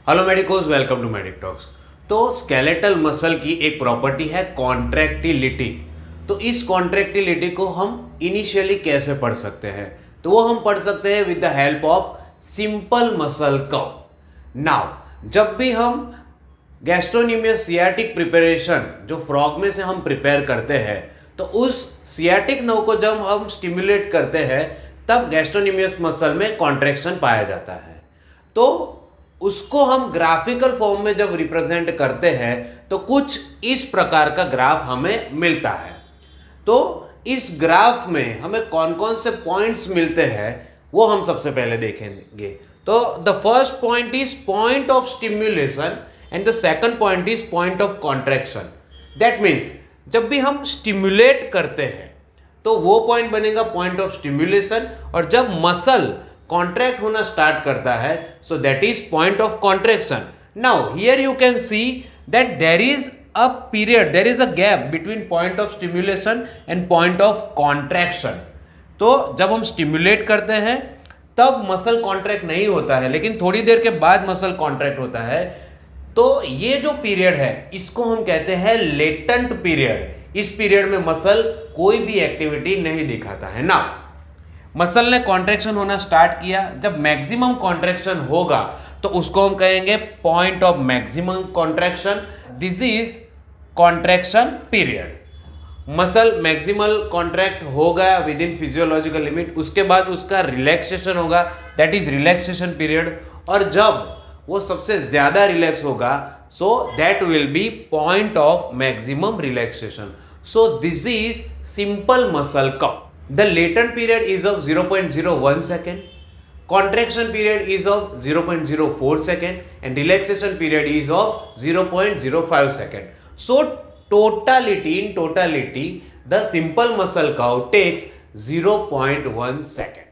Hello medicos, welcome to Medic Talks. तो skeletal muscle की एक प्रॉपर्टी है कॉन्ट्रैक्टिलिटी। तो इस कॉन्ट्रैक्टिलिटी को हम इनिशियली कैसे पढ़ सकते हैं? तो वो हम पढ़ सकते हैं with the help of simple muscle curve. Now जब भी हम गैस्ट्रोनोमियस सियाटिक प्रिपरेशन जो फ्रॉग में से हम प्रिपेयर करते हैं, तो उस सियाटिक नर्व को जब हम स्टिमुलेट करते हैं तब गैस्ट्रोनोमियस मसल में कॉन्ट्रैक्शन पाया जाता है। तो उसको हम ग्राफिकल फॉर्म में जब रिप्रेजेंट करते हैं तो कुछ इस प्रकार का ग्राफ हमें मिलता है। तो इस ग्राफ में हमें कौन कौन से पॉइंट्स मिलते हैं वो हम सबसे पहले देखेंगे। तो the first point is point of stimulation and the second point is point of contraction. That means जब भी हम स्टिम्युलेट करते हैं तो वो पॉइंट बनेगा पॉइंट ऑफ स्टिम्युलेशन, और जब मसल कॉन्ट्रैक्ट होना स्टार्ट करता है so that is point of contraction. Now here you can see that there is a period, there is a gap between point of stimulation and point of contraction. तो जब हम stimulate करते हैं तब muscle contract नहीं होता है, लेकिन थोड़ी देर के बाद मसल कॉन्ट्रैक्ट होता है। तो ये जो पीरियड है इसको हम कहते हैं लेटेंट पीरियड। इस पीरियड में मसल कोई भी एक्टिविटी नहीं दिखाता है ना। मसल ने कॉन्ट्रैक्शन होना स्टार्ट किया, जब मैक्सिमम कॉन्ट्रैक्शन होगा तो उसको हम कहेंगे point of maximum contraction. This is contraction period. Muscle maximal contract हो गया विद इन फिजियोलॉजिकल लिमिट, उसके बाद उसका रिलैक्सेशन होगा, दैट इज रिलैक्सेशन पीरियड। और जब वो सबसे ज्यादा रिलैक्स होगा so that will be point of maximum relaxation. So this is simple muscle curve. The latent period is of 0.01 second, contraction period is of 0.04 second, and relaxation period is of 0.05 second. So in totality, the simple muscle curve takes 0.1 second.